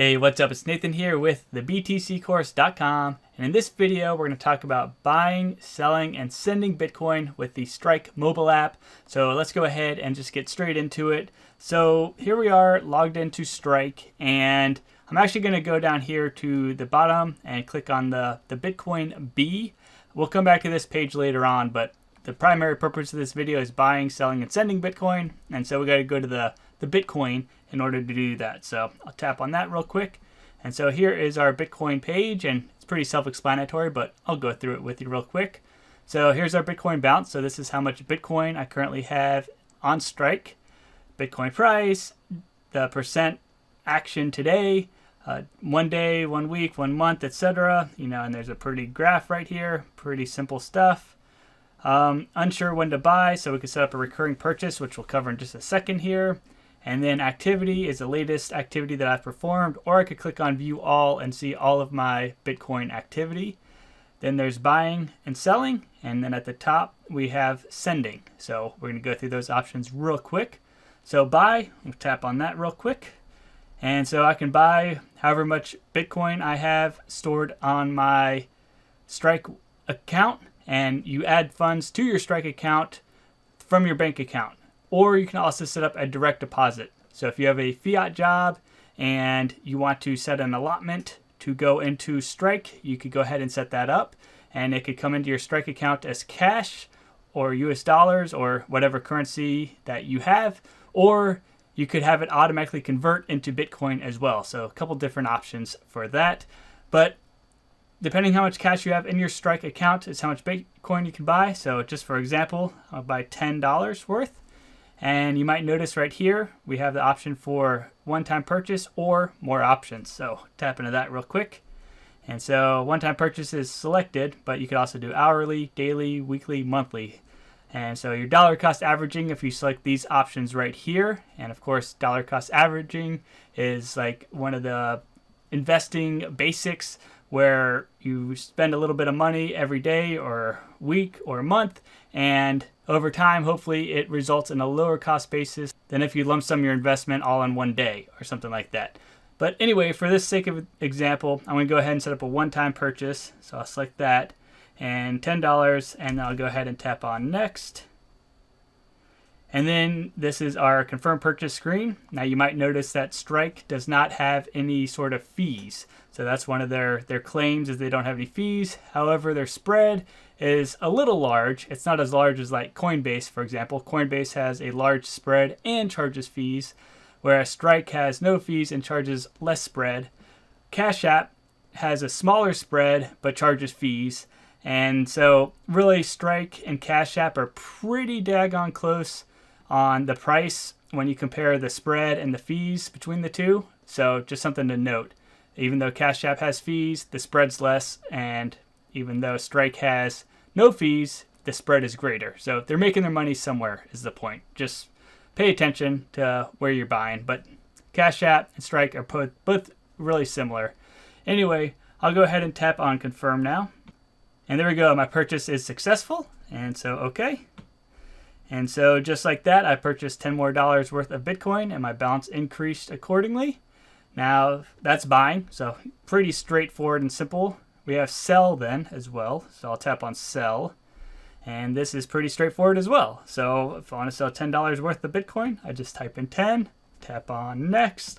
Hey, what's up? It's Nathan here with thebtccourse.com, and in this video we're going to talk about buying, selling, and sending Bitcoin with the Strike mobile app. So let's go ahead and just get straight into it. So here we are logged into Strike, and I'm actually going to go down here to the bottom and click on the Bitcoin B. We'll come back to this page later on, but the primary purpose of this video is buying, selling, and sending Bitcoin, and so we got to go to the Bitcoin in order to do that. So I'll tap on that real quick. And so here is our Bitcoin page, and it's pretty self-explanatory, but I'll go through it with you real quick. So here's our Bitcoin bounce. So this is how much Bitcoin I currently have on Strike. Bitcoin price, the percent action today, 1 day, 1 week, 1 month, etc. And there's a pretty graph right here, pretty simple stuff. Unsure when to buy, so we can set up a recurring purchase, which we'll cover in just a second here. And then activity is the latest activity that I've performed, or I could click on view all and see all of my Bitcoin activity. Then there's buying and selling, and then at the top we have sending. So we're going to go through those options real quick. So buy, we'll tap on that real quick. And so I can buy however much Bitcoin I have stored on my Strike account, and you add funds to your Strike account from your bank account. Or you can also set up a direct deposit. So if you have a fiat job and you want to set an allotment to go into Strike, you could go ahead and set that up, and it could come into your Strike account as cash or US dollars or whatever currency that you have, or you could have it automatically convert into Bitcoin as well. So a couple different options for that. But depending how much cash you have in your Strike account is how much Bitcoin you can buy. So just for example, I'll buy $10 worth. And you might notice right here, we have the option for one-time purchase or more options. So tap into that real quick. And so one-time purchase is selected, but you could also do hourly, daily, weekly, monthly. And so your dollar cost averaging, if you select these options right here, and of course, dollar cost averaging is like one of the investing basics where you spend a little bit of money every day or week or month, and over time, hopefully it results in a lower cost basis than if you lump sum your investment all in one day or something like that. But anyway, for this sake of example, I'm going to go ahead and set up a one-time purchase. So I'll select that and $10, and I'll go ahead and tap on next. And then this is our confirm purchase screen. Now you might notice that Strike does not have any sort of fees. So that's one of their claims, is they don't have any fees. However, their spread is a little large. It's not as large as like Coinbase, for example. Coinbase has a large spread and charges fees, whereas Strike has no fees and charges less spread. Cash App has a smaller spread but charges fees. And so really Strike and Cash App are pretty daggone close on the price when you compare the spread and the fees between the two. So just something to note. Even though Cash App has fees, the spread's less, and even though Strike has no fees, the spread is greater. So they're making their money somewhere is the point. Just pay attention to where you're buying. But Cash App and Strike are both really similar. Anyway, I'll go ahead and tap on confirm now. And there we go. My purchase is successful. And so, okay. And so just like that, I purchased $10 more worth of Bitcoin, and my balance increased accordingly. Now that's buying, so pretty straightforward and simple. We have sell then as well, so I'll tap on sell, and this is pretty straightforward as well. So if I want to sell $10 worth of Bitcoin, I just type in 10, tap on next,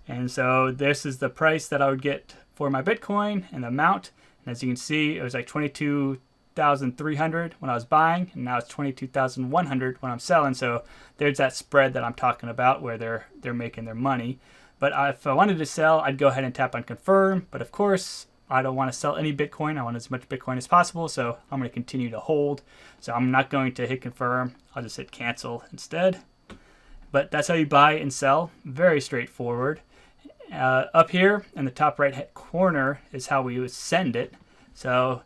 and so this is the price that I would get for my Bitcoin and the amount. And as you can see, it was like 22,300 when I was buying, and now it's 22,100 when I'm selling. So there's that spread that I'm talking about where they're making their money. But if I wanted to sell, I'd go ahead and tap on confirm. But of course, I don't want to sell any Bitcoin. I want as much Bitcoin as possible. So I'm going to continue to hold. So I'm not going to hit confirm. I'll just hit cancel instead. But that's how you buy and sell. Very straightforward. Up here in the top right corner is how we would send it. So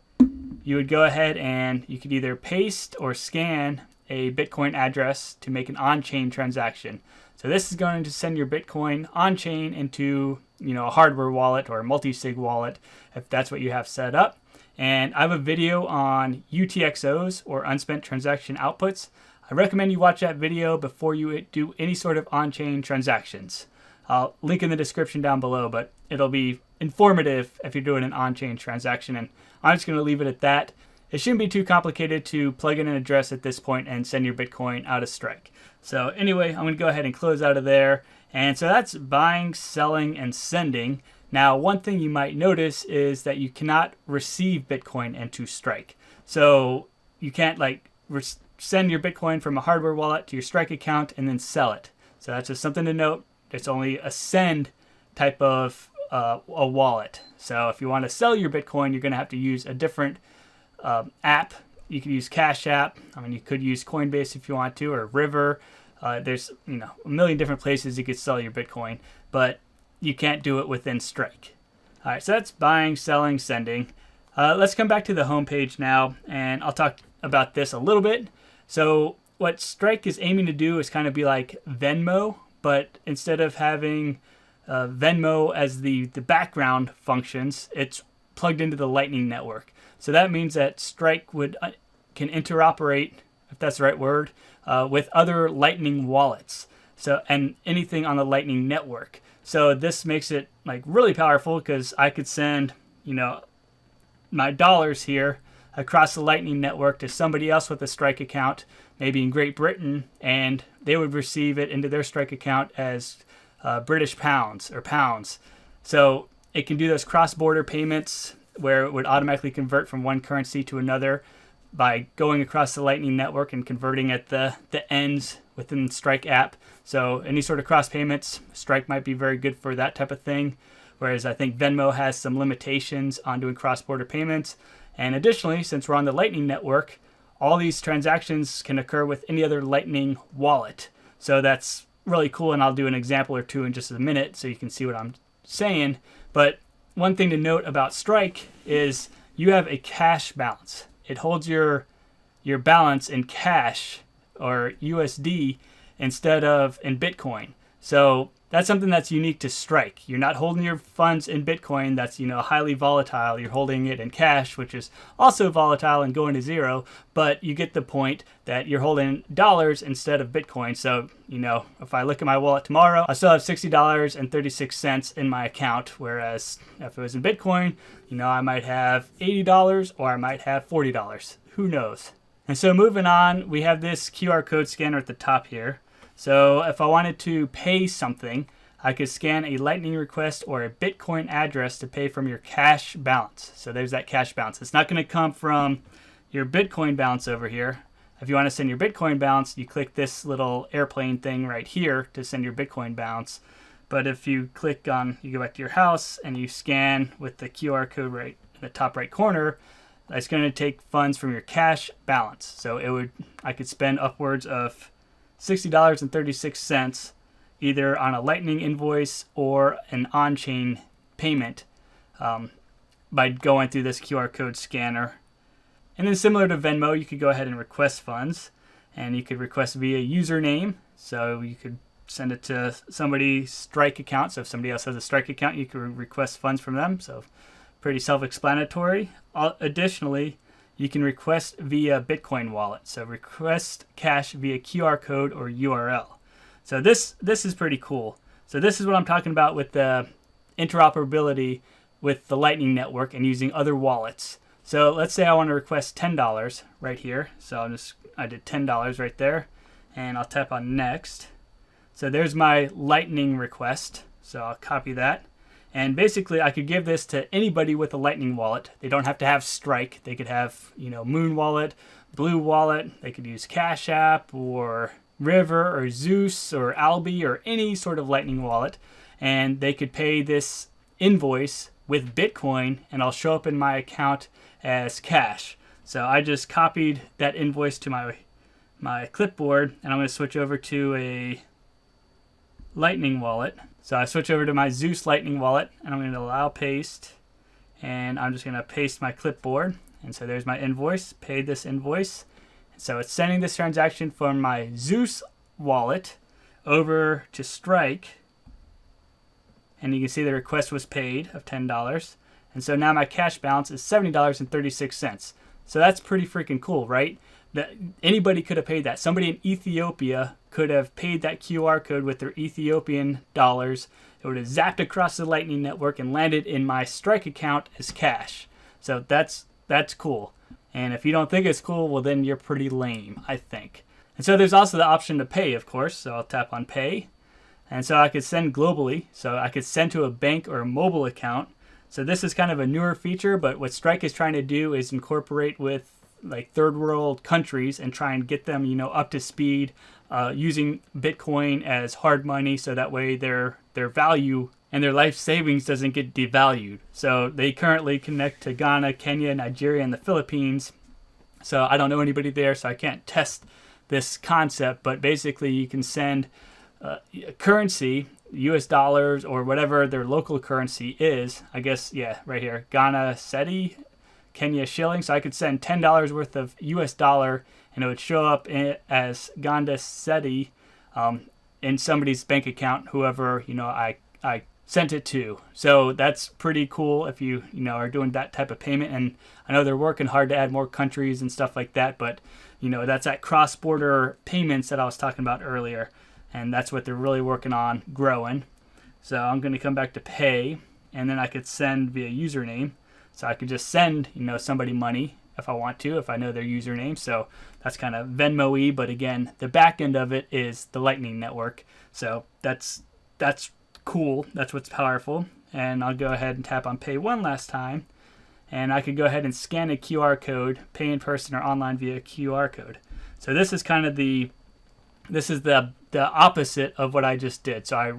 you would go ahead and you could either paste or scan a Bitcoin address to make an on-chain transaction. So this is going to send your Bitcoin on-chain into a hardware wallet or a multi-sig wallet if that's what you have set up. And I have a video on UTXOs or unspent transaction outputs. I recommend you watch that video before you do any sort of on-chain transactions. I'll link in the description down below, but it'll be informative if you're doing an on-chain transaction. And I'm just going to leave it at that. It shouldn't be too complicated to plug in an address at this point and send your Bitcoin out of Strike. So anyway, I'm going to go ahead and close out of there. And so that's buying, selling, and sending. Now, one thing you might notice is that you cannot receive Bitcoin into Strike. So you can't send your Bitcoin from a hardware wallet to your Strike account and then sell it. So that's just something to note. It's only a send type of a wallet. So if you want to sell your Bitcoin, you're going to have to use a different app. You could use Cash App. I mean, you could use Coinbase if you want to, or River. There's a million different places you could sell your Bitcoin, but you can't do it within Strike. All right, so that's buying, selling, sending. Let's come back to the home page now, and I'll talk about this a little bit. So what Strike is aiming to do is kind of be like Venmo, but instead of having Venmo as the background functions, it's plugged into the Lightning Network. So that means that Strike can interoperate, if that's the right word, with other Lightning wallets. So and anything on the Lightning Network. So this makes it really powerful because I could send my dollars here across the Lightning Network to somebody else with a Strike account, maybe in Great Britain, and they would receive it into their Strike account as British pounds or pounds. So it can do those cross-border payments where it would automatically convert from one currency to another by going across the Lightning Network and converting at the ends within the Strike app. So any sort of cross payments, Strike might be very good for that type of thing. Whereas I think Venmo has some limitations on doing cross-border payments. And additionally, since we're on the Lightning Network, all these transactions can occur with any other Lightning wallet. So that's really cool, and I'll do an example or two in just a minute so you can see what I'm saying. But one thing to note about Strike is you have a cash balance. It holds your balance in cash or USD instead of in Bitcoin. So that's something that's unique to Strike. You're not holding your funds in Bitcoin. That's highly volatile. You're holding it in cash, which is also volatile and going to zero. But you get the point that you're holding dollars instead of Bitcoin. So if I look at my wallet tomorrow, I still have $60.36 in my account. Whereas if it was in Bitcoin, I might have $80 or I might have $40. Who knows? And so moving on, we have this QR code scanner at the top here. So if I wanted to pay something, I could scan a Lightning request or a Bitcoin address to pay from your cash balance. So there's that cash balance. It's not going to come from your Bitcoin balance over here. If you want to send your Bitcoin balance, you click this little airplane thing right here to send your Bitcoin balance. But if you you go back to your house and you scan with the QR code right in the top right corner, that's going to take funds from your cash balance. So I could spend upwards of $60.36 either on a Lightning invoice or an on-chain payment by going through this QR code scanner. And then similar to Venmo, you could go ahead and request funds, and you could request via username. So you could send it to somebody's Strike account. So if somebody else has a Strike account, you could request funds from them. So pretty self-explanatory. Additionally, you can request via Bitcoin wallet. So request cash via QR code or URL. So this is pretty cool. So this is what I'm talking about with the interoperability with the Lightning Network and using other wallets. So let's say I want to request $10 right here. So I did $10 right there, and I'll tap on next. So there's my Lightning request. So I'll copy that. And basically, I could give this to anybody with a Lightning wallet. They don't have to have Strike. They could have, Moon Wallet, Blue Wallet. They could use Cash App or River or Zeus or Alby or any sort of Lightning wallet. And they could pay this invoice with Bitcoin, and I'll show up in my account as cash. So I just copied that invoice to my clipboard, and I'm going to switch over to a Lightning wallet. So I switch over to my Zeus Lightning wallet, and I'm going to allow paste, and I'm just going to paste my clipboard. And so there's my invoice, paid this invoice. So it's sending this transaction from my Zeus wallet over to Strike, and you can see the request was paid of $10. And so now my cash balance is $70.36. So that's pretty freaking cool, right? that anybody could have paid that. Somebody in Ethiopia could have paid that QR code with their Ethiopian dollars. It would have zapped across the Lightning Network and landed in my Strike account as cash. So that's cool. And if you don't think it's cool, well, then you're pretty lame, I think. And so there's also the option to pay, of course. So I'll tap on pay. And so I could send globally. So I could send to a bank or a mobile account. So this is kind of a newer feature, but what Strike is trying to do is incorporate with like third world countries and try and get them, up to speed using Bitcoin as hard money, so that way their value and their life savings doesn't get devalued. So they currently connect to Ghana, Kenya, Nigeria, and the Philippines. So I don't know anybody there, so I can't test this concept, but basically you can send currency, US dollars or whatever their local currency is. I guess, yeah, right here, Ghana Cedi, Kenya shilling. So I could send $10 worth of US dollar and it would show up as Ghana Cedi in somebody's bank account, whoever, I sent it to. So that's pretty cool if you are doing that type of payment. And I know they're working hard to add more countries and stuff like that, but that's that cross-border payments that I was talking about earlier. And that's what they're really working on growing. So I'm going to come back to pay, and then I could send via username. So I could just send, somebody money if I want to, if I know their username. So that's kind of Venmo-y, but again, the back end of it is the Lightning Network. So that's cool. That's what's powerful. And I'll go ahead and tap on pay one last time. And I could go ahead and scan a QR code, pay in person or online via QR code. So this is kind of the opposite of what I just did. So I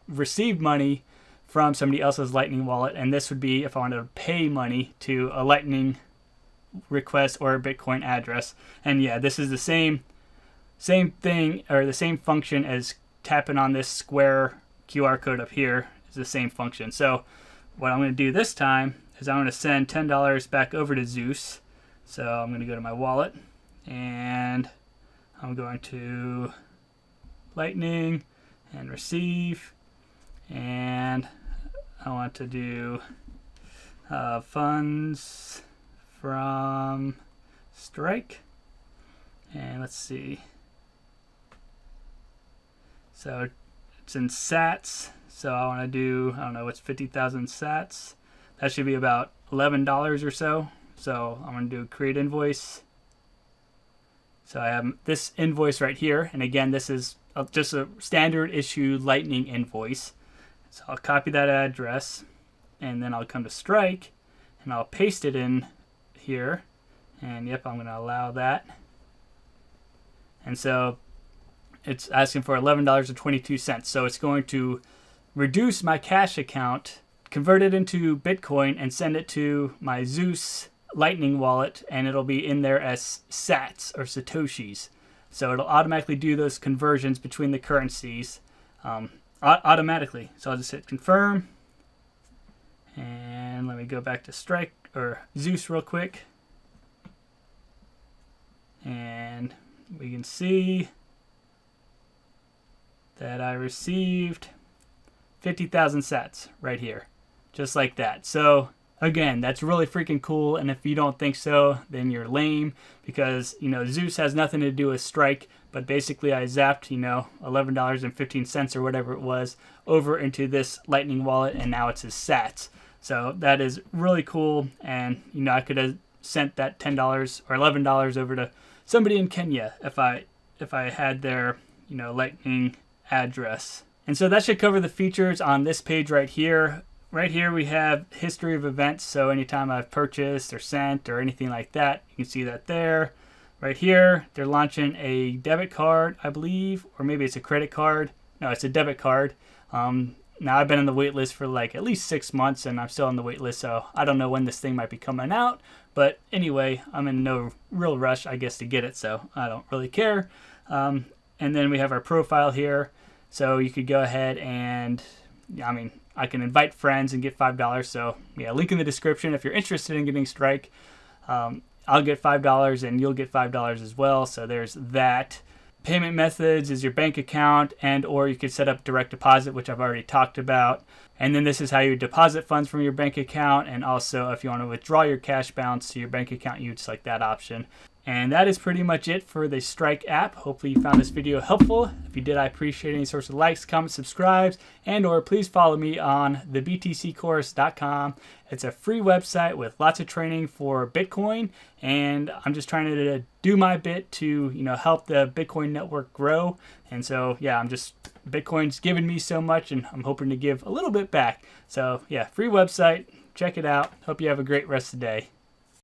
received money from somebody else's Lightning wallet, and this would be if I wanted to pay money to a Lightning request or a Bitcoin address. And yeah, this is the same thing, or the same function as tapping on this square QR code up here is the same function. So what I'm going to do this time is I'm going to send $10 back over to Zeus. So I'm going to go to my wallet, and I'm going to Lightning and receive, and I want to do funds from Strike, and let's see. So it's in sats, so I want to do, I don't know, what's 50,000 sats? That should be about $11 or so. So I'm going to do create invoice. So I have this invoice right here, and again, this is just a standard issue Lightning invoice. So I'll copy that address, and then I'll come to Strike, and I'll paste it in here, and yep, I'm going to allow that. And so it's asking for $11.22. So it's going to reduce my cash account, convert it into Bitcoin, and send it to my Zeus Lightning wallet, and it'll be in there as sats or satoshis. So it'll automatically do those conversions between the currencies automatically. So I'll just hit confirm, and let me go back to Strike or Zeus real quick, and we can see that I received 50,000 sats right here, just like that. So again, that's really freaking cool, and if you don't think so, then you're lame, because, Zeus has nothing to do with Strike, but basically I zapped, $11.15 or whatever it was over into this Lightning wallet, and now it's his sats. So that is really cool, and, I could have sent that $10 or $11 over to somebody in Kenya if I had their, Lightning address. And so that should cover the features on this page right here. Right here we have history of events, so anytime I've purchased or sent or anything like that, you can see that there. Right here, they're launching a debit card, I believe, or maybe it's a credit card. No, it's a debit card. Now I've been on the wait list for like at least 6 months, and I'm still on the wait list, so I don't know when this thing might be coming out. But anyway, I'm in no real rush, I guess, to get it, so I don't really care. And then we have our profile here, so you could go ahead and, I can invite friends and get $5. So yeah, link in the description if you're interested in getting Strike. I'll get $5 and you'll get $5 as well. So there's that. Payment methods is your bank account, and or you could set up direct deposit, which I've already talked about. And then this is how you deposit funds from your bank account, and also if you want to withdraw your cash balance to your bank account, you'd select that option. And that is pretty much it for the Strike app. Hopefully you found this video helpful. If you did, I appreciate any sorts of likes, comments, subscribes, and or please follow me on thebtccourse.com. It's a free website with lots of training for Bitcoin, and I'm just trying to do my bit to help the Bitcoin network grow. And so yeah, Bitcoin's given me so much, and I'm hoping to give a little bit back. So yeah, free website. Check it out. Hope you have a great rest of the day.